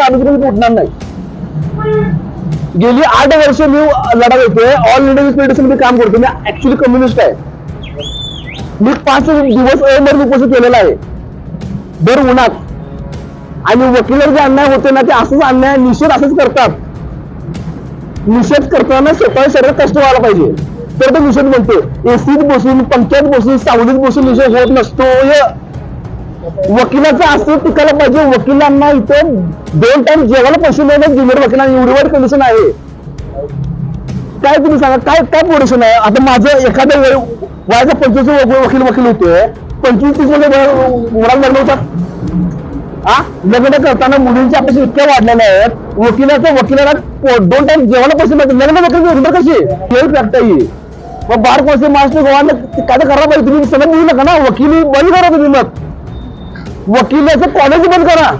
आम्ही उठणार नाही. गेली 8 वर्ष मी लढा देतोय. ऑल इंडिया फेडरेशन मध्ये काम करतो. मी ऍक्च्युली कम्युनिस्ट आहे. मी 5 दिवस अमरण उपोषण केलेला आहे भर उन्हात. आणि वकिलावर जे अन्याय होते ना ते असंच अन्याय निषेध असंच करतात. निषेध करताना स्वतः शरीरात कष्ट व्हायला पाहिजे तर तो निषेध म्हणतो. एसीत बसून पंख्यात बसून सावलीत बसून निषेध होत नसतो. वकिलाचं असं टिकायला पाहिजे. वकिलांना इथं 2 टाइम जेवायला पैसे मिळणार ज्युनियर वकिलांना एवढी वाईट कंडिशन आहे. काय तुम्ही सांगा काय काय पोझिशन आहे. आता माझं एखाद्या वयाचा 25 वकील होते. 25-30 मध्ये मुलाला लग्न होतात. लग्न करताना मुलींच्या अपेक्षा इतक्या वाढलेल्या आहेत. वकिलाला 2 टाइम जेवायला पैसे मिळतात. लग्न वकील कशी फॅक्ट आहे. मग बार कौन्सिल महाराष्ट्र गोवाला काय करायला पाहिजे. तुम्ही सगळं मिळू नका ना. वकिली बंद करा. तुम्ही मग वकिलाचं कॉलेज बंद करा.